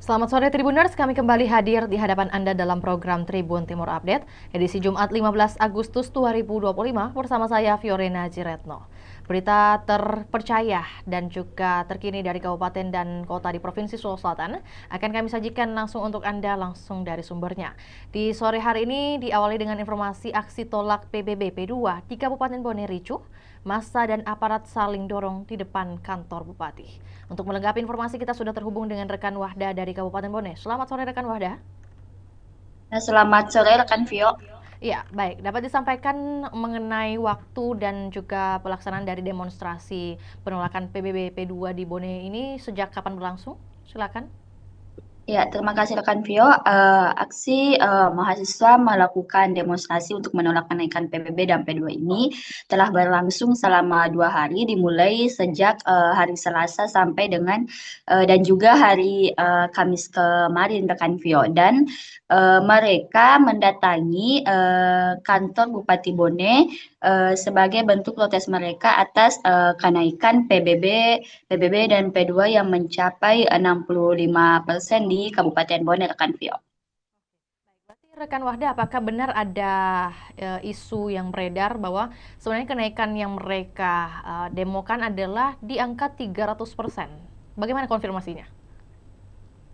Selamat sore Tribuners, kami kembali hadir di hadapan Anda dalam program Tribun Timur Update, edisi Jumat 15 Agustus 2025 bersama saya Fiorena Jiretno. Berita terpercaya dan juga terkini dari kabupaten dan kota di Provinsi Sulawesi Selatan akan kami sajikan langsung untuk Anda langsung dari sumbernya. Di sore hari ini diawali dengan informasi aksi tolak PBB P2 di Kabupaten Bone ricuh, massa dan aparat saling dorong di depan kantor bupati. Untuk melengkapi informasi kita sudah terhubung dengan rekan Wahda dari Kabupaten Bone. Selamat sore rekan Wahda. Nah, selamat sore rekan Vio. Iya, baik. Dapat disampaikan mengenai waktu dan juga pelaksanaan dari demonstrasi penolakan PBB P2 di Bone ini sejak kapan berlangsung? Silakan. Ya, terima kasih rekan Vio. Aksi mahasiswa melakukan demonstrasi untuk menolak kenaikan PBB dan P2 ini telah berlangsung selama 2 hari, dimulai sejak hari Selasa sampai dengan dan juga hari Kamis kemarin, rekan Vio. Dan mereka mendatangi kantor Bupati Bone sebagai bentuk protes mereka atas kenaikan PBB dan P2 yang mencapai 65% di Kabupaten Bone, rekan Vio. Berarti rekan Wahda, apakah benar ada isu yang beredar bahwa sebenarnya kenaikan yang mereka demokan adalah di angka 300%? Bagaimana konfirmasinya?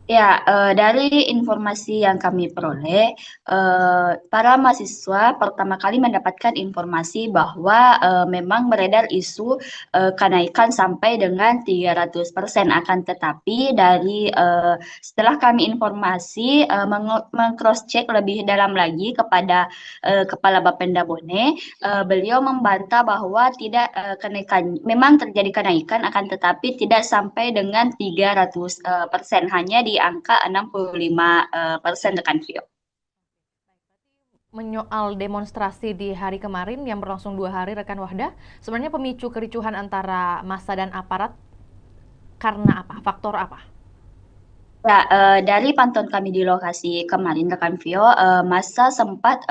Ya, dari informasi yang kami peroleh, para mahasiswa pertama kali mendapatkan informasi bahwa memang beredar isu kenaikan sampai dengan 300%. Akan tetapi dari setelah kami informasi meng-cross-check lebih dalam lagi kepada Kepala Bapenda Bone, beliau membantah bahwa tidak kenaikan, memang terjadi kenaikan akan tetapi tidak sampai dengan 300%, hanya di angka 65% rekan Vio. Menyoal demonstrasi di hari kemarin yang berlangsung 2 hari rekan Wahda, sebenarnya pemicu kericuhan antara massa dan aparat karena apa? Faktor apa? Ya, dari pantauan kami di lokasi kemarin, rekan Vio, massa sempat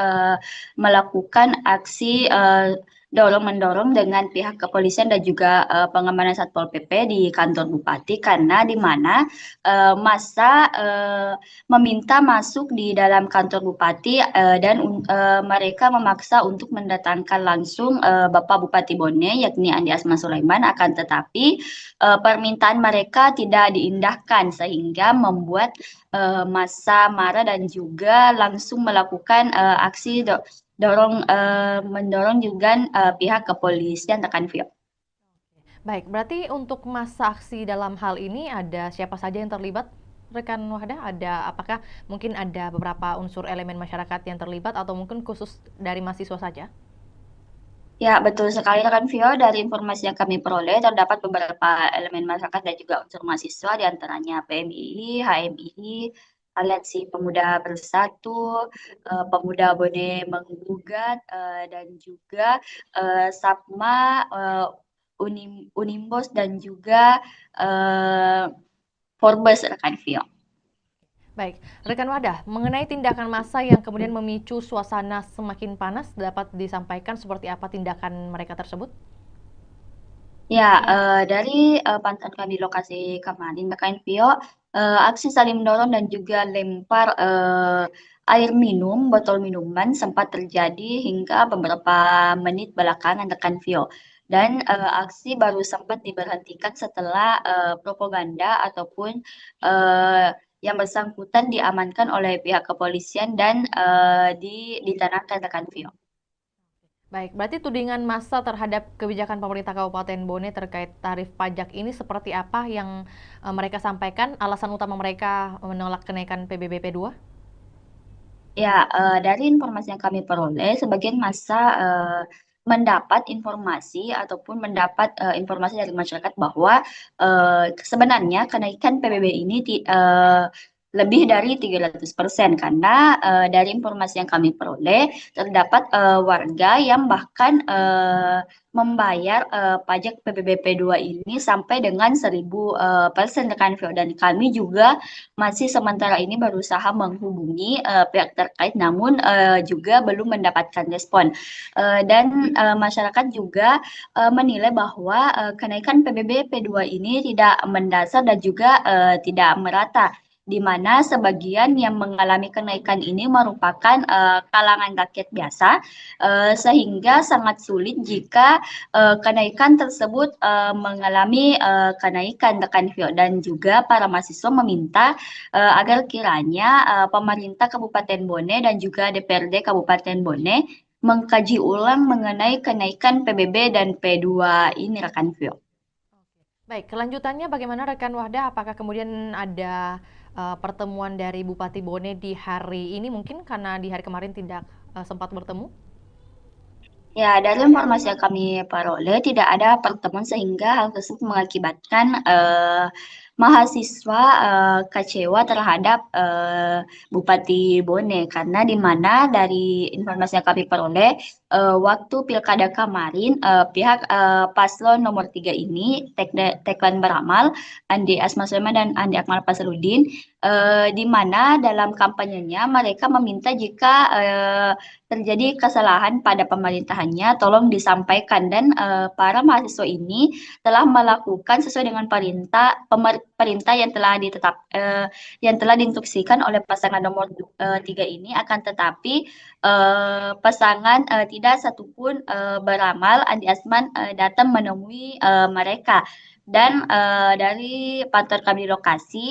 melakukan aksi dorong-mendorong dengan pihak kepolisian dan juga pengamanan Satpol PP di kantor Bupati, karena di mana massa meminta masuk di dalam kantor Bupati dan mereka memaksa untuk mendatangkan langsung Bapak Bupati Bone, yakni Andi Asman Sulaiman, akan tetapi permintaan mereka tidak diindahkan sehingga membuat massa marah dan juga langsung melakukan aksi mendorong juga pihak kepolisian, tekan Vio. Baik, berarti untuk masa aksi dalam hal ini ada siapa saja yang terlibat? Rekan Wahda, ada apakah mungkin ada beberapa unsur elemen masyarakat yang terlibat atau mungkin khusus dari mahasiswa saja? Ya, betul sekali rekan Vio. Dari informasi yang kami peroleh, terdapat beberapa elemen masyarakat dan juga unsur mahasiswa, diantaranya PMII, HMII, Aliansi Pemuda Bersatu, Pemuda Bone Menggugat, dan juga SAPMA, Unimbos, dan juga eh, Forbes, rekan Vio. Baik, rekan Wadah, mengenai tindakan massa yang kemudian memicu suasana semakin panas, dapat disampaikan seperti apa tindakan mereka tersebut? Ya, dari pantauan kami lokasi kemarin, rekan Vio, aksi saling mendorong dan juga lempar air minum, botol minuman sempat terjadi hingga beberapa menit belakangan, rekan Vio. Dan aksi baru sempat diberhentikan setelah propaganda ataupun eh, yang bersangkutan diamankan oleh pihak kepolisian dan ditanamkan, rekan Vio. Baik, berarti tudingan massa terhadap kebijakan pemerintah Kabupaten Bone terkait tarif pajak ini seperti apa yang mereka sampaikan? Alasan utama mereka menolak kenaikan PBB P2? Ya, dari informasi yang kami peroleh, sebagian masa mendapat informasi ataupun mendapat informasi dari masyarakat bahwa sebenarnya kenaikan PBB ini lebih dari 300%, karena dari informasi yang kami peroleh terdapat warga yang bahkan membayar pajak PBB P2 ini sampai dengan 1000% rekan Vio. Dan kami juga masih sementara ini berusaha menghubungi pihak terkait, namun juga belum mendapatkan respon. Dan masyarakat juga menilai bahwa kenaikan PBB P2 ini tidak mendasar dan juga tidak merata. di mana sebagian yang mengalami kenaikan ini merupakan kalangan rakyat biasa, sehingga sangat sulit jika kenaikan tersebut mengalami kenaikan rekan Vio, dan juga para mahasiswa meminta agar kiranya pemerintah Kabupaten Bone dan juga DPRD Kabupaten Bone mengkaji ulang mengenai kenaikan PBB dan P2 ini rekan Vio. Baik, kelanjutannya bagaimana rekan Wahda? Apakah kemudian ada pertemuan dari Bupati Bone di hari ini? Mungkin karena di hari kemarin tidak sempat bertemu? Ya, dari informasi yang kami peroleh, tidak ada pertemuan sehingga hal tersebut mengakibatkan mahasiswa kecewa terhadap Bupati Bone, karena di mana dari informasi yang kami peroleh, waktu pilkada kemarin pihak paslon nomor 3 ini, Teklan Beramal, Andi Asma Sulaiman dan Andi Akmal Pasarudin, di mana dalam kampanyenya mereka meminta jika terjadi kesalahan pada pemerintahannya, tolong disampaikan, dan para mahasiswa ini telah melakukan sesuai dengan perintah yang telah diinstruksikan oleh pasangan nomor 3 ini, akan tetapi pasangan tidak satupun beramal Andi Asman datang menemui mereka, dan dari pantauan kami di lokasi,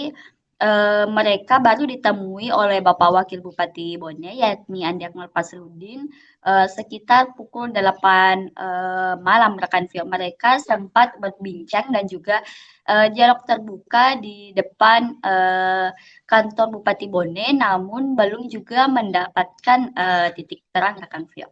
mereka baru ditemui oleh Bapak Wakil Bupati Bone, yakni Andi Akmal Pasrudin, sekitar pukul 8 malam rekan Vio. Mereka sempat berbincang dan juga dialog terbuka di depan kantor Bupati Bone, namun belum juga mendapatkan titik terang rekan Vio.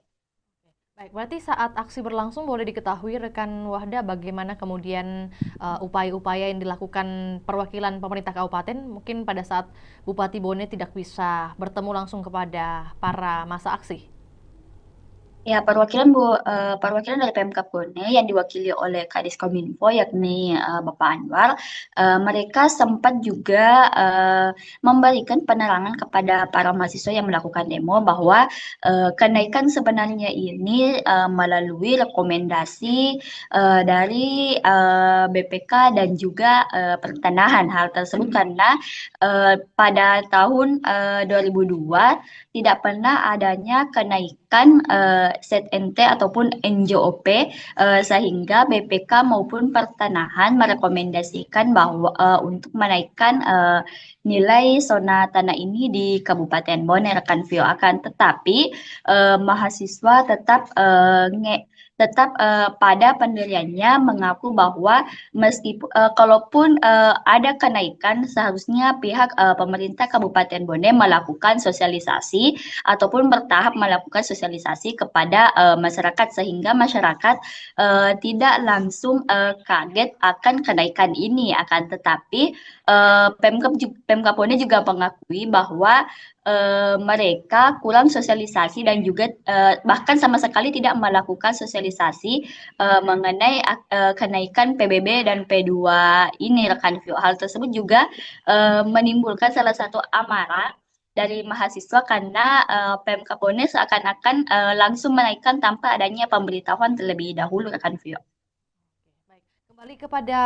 Baik, berarti saat aksi berlangsung boleh diketahui rekan Wahda bagaimana kemudian upaya-upaya yang dilakukan perwakilan pemerintah kabupaten mungkin pada saat Bupati Bone tidak bisa bertemu langsung kepada para massa aksi? Ya, perwakilan dari Pemkab Bone yang diwakili oleh Kadis Kominfo, yakni Bapak Anwar, mereka sempat juga memberikan penerangan kepada para mahasiswa yang melakukan demo bahwa kenaikan sebenarnya ini melalui rekomendasi dari BPK dan juga pertanahan. Hal tersebut karena pada tahun 2002 tidak pernah adanya kenaikan ZNT ataupun NJOP, sehingga BPK maupun pertanahan merekomendasikan bahwa untuk menaikkan nilai zona tanah ini di Kabupaten Bone rekan Vio, akan tetapi mahasiswa tetap pada pendiriannya, mengaku bahwa meskipun kalaupun ada kenaikan, seharusnya pihak pemerintah Kabupaten Bone melakukan sosialisasi ataupun bertahap melakukan sosialisasi kepada masyarakat, sehingga masyarakat tidak langsung kaget akan kenaikan ini. Akan tetapi Pemkab Bone juga mengakui bahwa mereka kurang sosialisasi dan juga bahkan sama sekali tidak melakukan sosialisasi mengenai kenaikan PBB dan P2 ini rekan Vio. Hal tersebut juga menimbulkan salah satu amarah dari mahasiswa karena Pemkab Bone seakan-akan langsung menaikkan tanpa adanya pemberitahuan terlebih dahulu rekan Vio. Baik, kembali kepada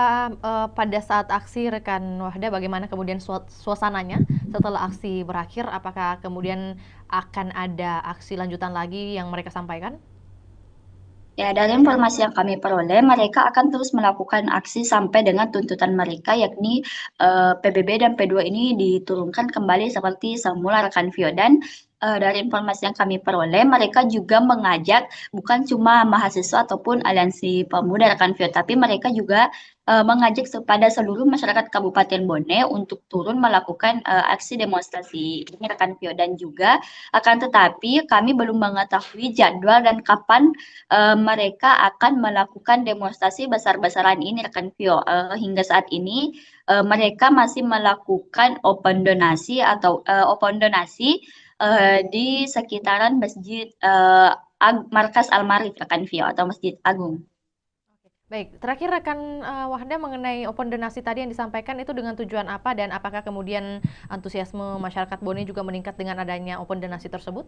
pada saat aksi rekan Wahda, bagaimana kemudian suasananya setelah aksi berakhir? Apakah kemudian akan ada aksi lanjutan lagi yang mereka sampaikan? Ya, dari informasi yang kami peroleh, mereka akan terus melakukan aksi sampai dengan tuntutan mereka, yakni PBB dan P2 ini diturunkan kembali seperti semula rekan Vio. Dan dari informasi yang kami peroleh, mereka juga mengajak bukan cuma mahasiswa ataupun aliansi pemuda rekan Vio, tapi mereka juga mengajak kepada seluruh masyarakat Kabupaten Bone untuk turun melakukan aksi demonstrasi ini rekan Vio. Dan juga akan tetapi kami belum mengetahui jadwal dan kapan mereka akan melakukan demonstrasi besar-besaran ini rekan Vio. Hingga saat ini mereka masih melakukan open donasi di sekitaran Masjid Markas Al-Marif rekan Vio, atau Masjid Agung. Baik, terakhir rekan Wahda, mengenai open donasi tadi yang disampaikan itu dengan tujuan apa, dan apakah kemudian antusiasme masyarakat Bone juga meningkat dengan adanya open donasi tersebut?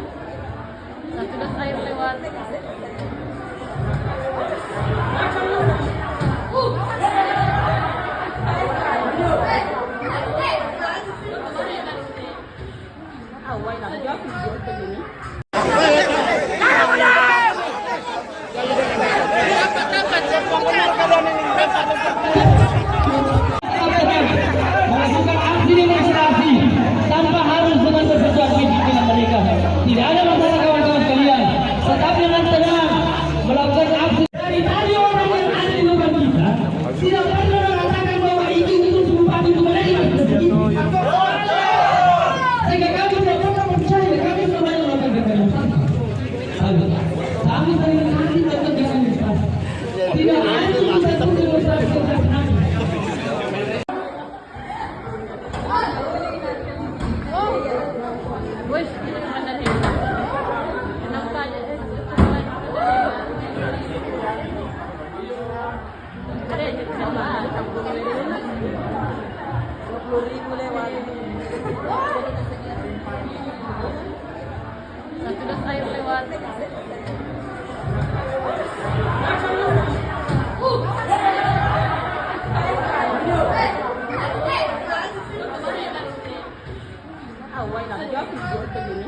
Satu das air lewat. Awal nak jawab video begini. Melakukan aksi demonstrasi tanpa harus dengan bersesuaian pimpinan mereka. Tidak ada masalah kawan-kawan kalian. Tetapi dengan tenang melakukan aksi. Dari tadi orang yang ada di depan kita tidak pernah mengatakan bahwa itu untuk bupati itu mereka. Sehingga kami tidak pernah percaya, kami semuanya melakukan demonstrasi. Kami sering hati melakukan demonstrasi. Tidak ada satu demonstrasi kami. Wes, mana ni? Kenapa je? Ada je sama. 20,000 lewat. Satu das air lewat. Awai lah, jauh video begini.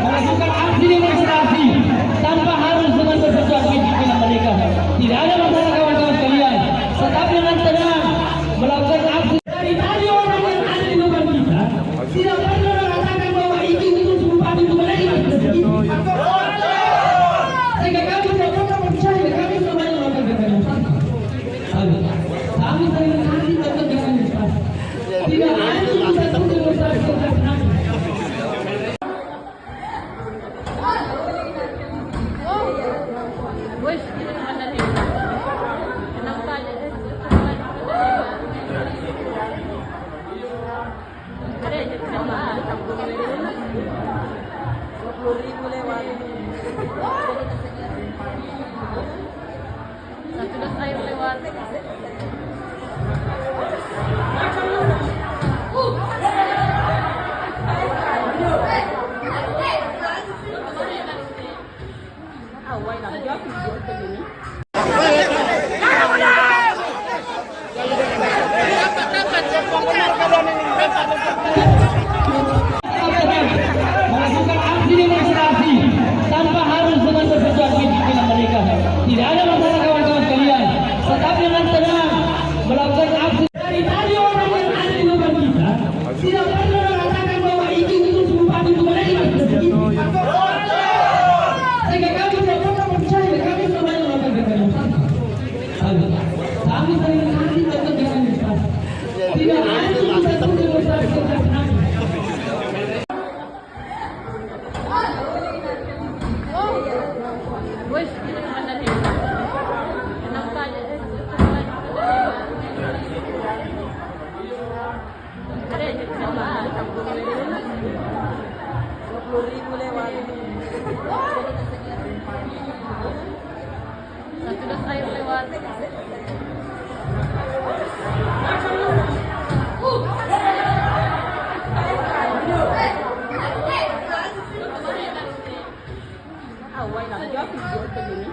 Melakukan aksi demonstrasi tanpa harus dengan berperjuang fisik dengan mereka. Tidak ada masalah kawan-kawan sekalian. Tetapi dengan tenang melakukan aksi. Dari tadi orang yang ada di depan kita tidak pernah mengatakan bahwa itu bupati itu mereka. Sehingga kami tidak pernah percaya kami semuanya melakukan demonstrasi. Kami sering kali melakukan demonstrasi. Tidak ada satu demonstrasi yang Wes, ini mana nih? Kenapa aja? Ada aja sama, 20.000 lewat. Satu das air lewat. Awai lah, jauh video begini. Melakukan aksi demonstrasi tanpa harus dengan berperjuang fisik dengan mereka. Tidak ada masalah kawan-kawan sekalian. Tetapi dengan tenang melakukan aksi. Dari tadi orang yang ada di depan kita tidak pernah mengatakan bahwa itu bupati itu mereka. Sehingga kami tidak pernah percaya kami semuanya melakukan demonstrasi. Kami sering kali melakukan demonstrasi. Tidak ada satu demonstrasi yang menang. Wes, ini mana nih? Kenapa aja? Ada aja sama, 20.000 lewat. Satu das air lewat. Awai lah, jauh video begini.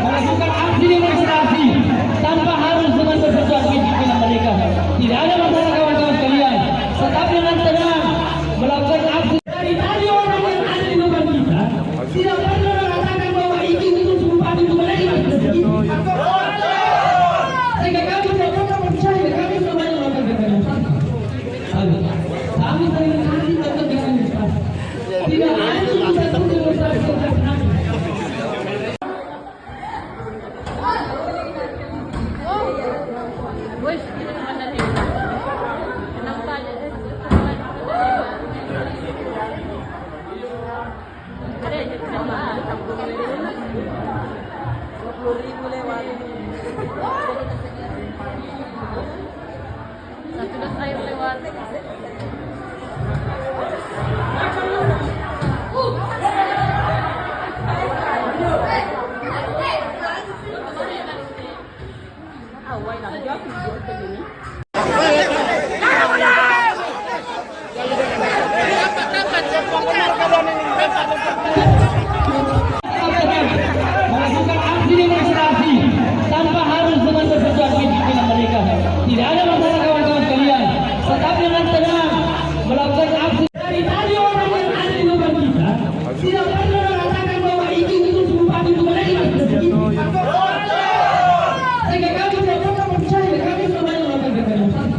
Melakukan aksi demonstrasi tanpa harus dengan berperjuang fisik dengan mereka. Tidak ada masalah kawan-kawan sekalian. Tetapi dengan tenang melakukan aksi. Dari tadi orang yang ada di depan kita tidak pernah mengatakan bahwa itu bupati itu mereka. Sehingga kami tidak pernah percaya kami semuanya melakukan demonstrasi. Kami sering kali melakukan demonstrasi. Tidak ada satu demonstrasi yang menang. Wes, ini mana nih? Kenapa aja? Ada aja sama, 20.000 lewat. Satu das air lewat. Awai lah, jauh video begini. Melakukan aksi demonstrasi tanpa harus dengan berperjuang fisik dengan mereka. Tidak ada masalah kawan-kawan sekalian. Tetapi dengan tenang melakukan aksi. Dari tadi orang yang ada di depan kita tidak pernah mengatakan bahwa itu bupati itu mereka. Sehingga kami tidak pernah percaya kami semuanya melakukan demonstrasi.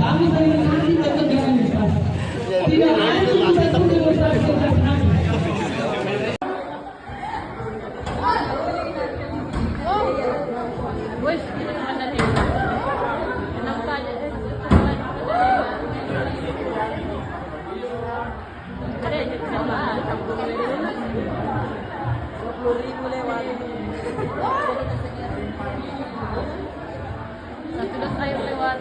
Kami sering kali melakukan demonstrasi. Tidak ada satu demonstrasi yang menang. Wes, ini mana nih? Kenapa aja? Ada aja sama, 20.000 lewat. Satu das air lewat.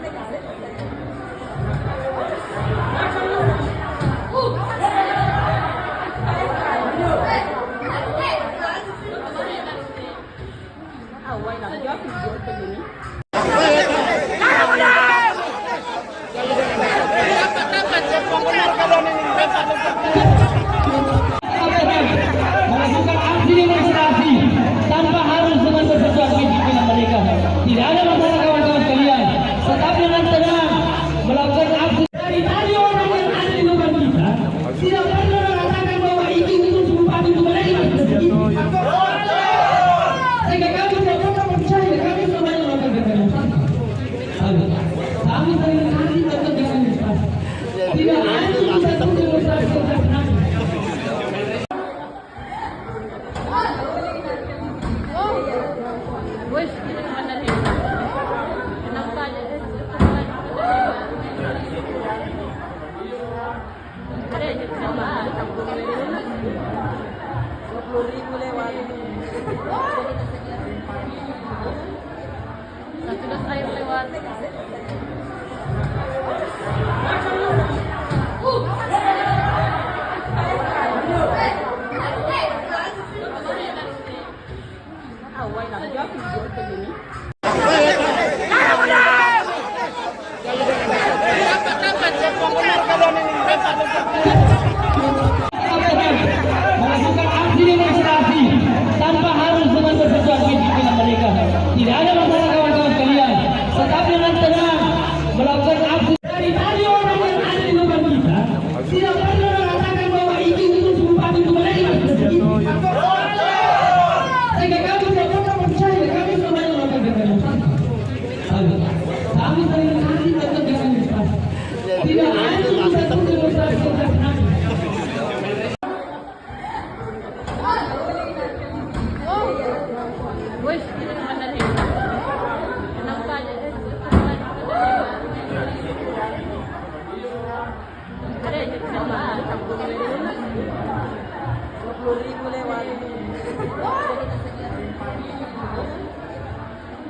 Tidak ada satu demonstrasi terhadap Wes, kita kemana nih? Kenapa aja? Ada aja sama. 20.000 lewat. Satu dos air lewat. Awal nak jawab video begini. melakukan aksi demonstrasi tanpa harus dengan berperjuangan di pimpinan mereka. Tidak ada masalah kawan-kawan kalian. Tetapi dengan tenang melakukan aksi. Dari tadi orang yang ada di depan kita tidak pernah mengatakan bahwa itu bupati itu mereka. Sehingga kami tidak pernah percaya kami semuanya melakukan demonstrasi. Kami sering hati tetap demonstrasi. Tidak ada satu demonstrasi terhadap kami. Wes, kita kemana nih? Kenapa aja? Ada aja sama. 20.000 lewat.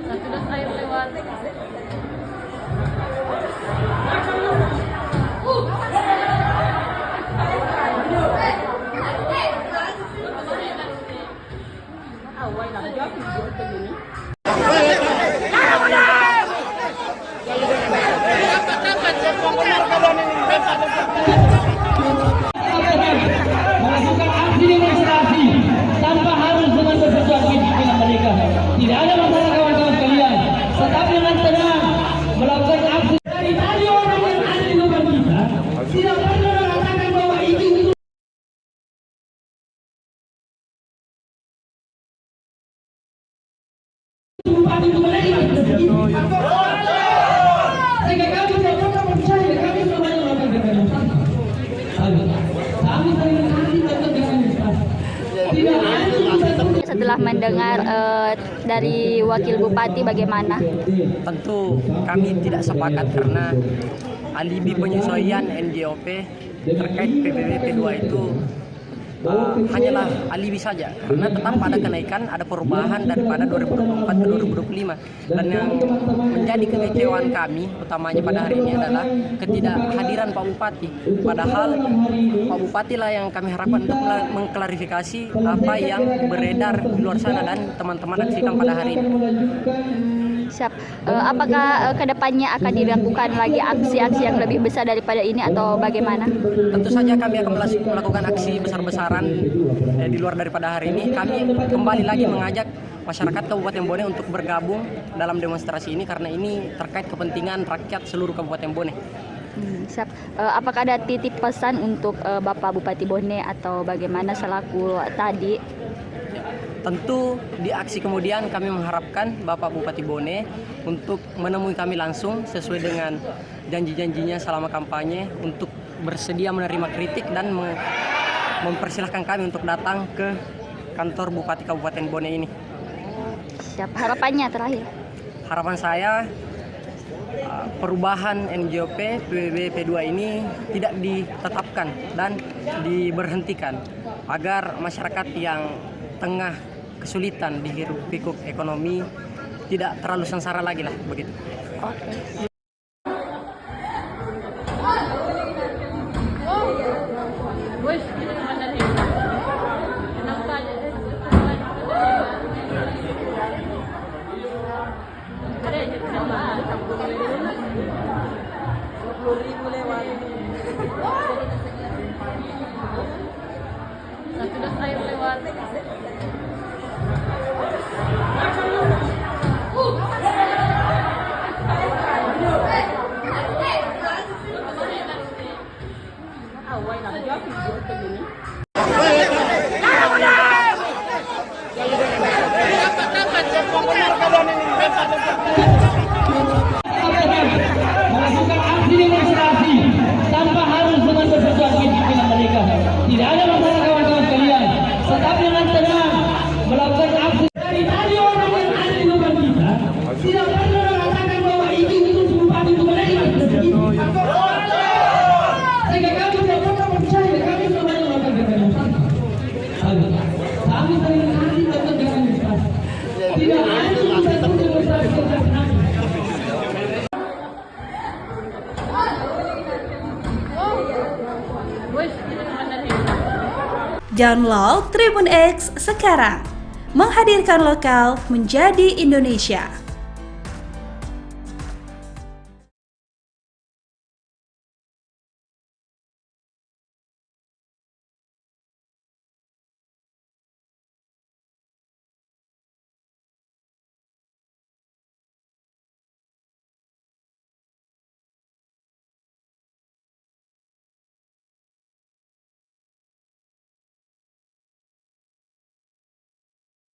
Satu dos air lewat. Awal nak jawab video begini. melakukan aksi demonstrasi tanpa harus dengan berperjuangan di pimpinan mereka. Tidak ada masalah kawan-kawan kalian. Tetapi dengan tenang melakukan aksi. Dari tadi orang yang ada di depan kita tidak pernah mengatakan bahwa itu bupati itu mereka. Sehingga kami tidak pernah percaya kami semuanya melakukan demonstrasi. Kami sering hati tetap demonstrasi. Tidak ada satu. Setelah mendengar dari wakil bupati bagaimana? Tentu kami tidak sepakat karena alibi penyesuaian NJOP terkait PBB P2 itu hanyalah alibi saja, karena tetap ada kenaikan, ada perubahan daripada 2024 ke 2025. Dan yang menjadi kekecewaan kami utamanya pada hari ini adalah ketidakhadiran Pak Bupati. Padahal Pak Bupati lah yang kami harapkan untuk mengklarifikasi apa yang beredar di luar sana dan teman-teman saksikan pada hari ini. Siap. Apakah kedepannya akan dilakukan lagi aksi-aksi yang lebih besar daripada ini atau bagaimana? Tentu saja kami akan melakukan aksi besar-besaran di luar daripada hari ini. Kami kembali lagi mengajak masyarakat Kabupaten Bone untuk bergabung dalam demonstrasi ini karena ini terkait kepentingan rakyat seluruh Kabupaten Bone. Siap. Apakah ada titip pesan untuk Bapak Bupati Bone atau bagaimana selaku tadi? Tentu di aksi kemudian kami mengharapkan Bapak Bupati Bone untuk menemui kami langsung sesuai dengan janji-janjinya selama kampanye untuk bersedia menerima kritik dan mempersilahkan kami untuk datang ke kantor Bupati Kabupaten Bone ini. Siap. Harapannya terakhir? Harapan saya perubahan NJOP PBB P2 ini tidak ditetapkan dan diberhentikan agar masyarakat yang tengah kesulitan di hiruk pikuk ekonomi tidak terlalu sengsara lagi lah begitu. Oke. Wes, kita kemana nih? Kenapa aja? Ada aja sama. 20.000 lewat. Satu dos air lewat. Awal nak jawab video begini. melakukan aksi demonstrasi tanpa harus Download Tribun X sekarang, menghadirkan lokal menjadi Indonesia.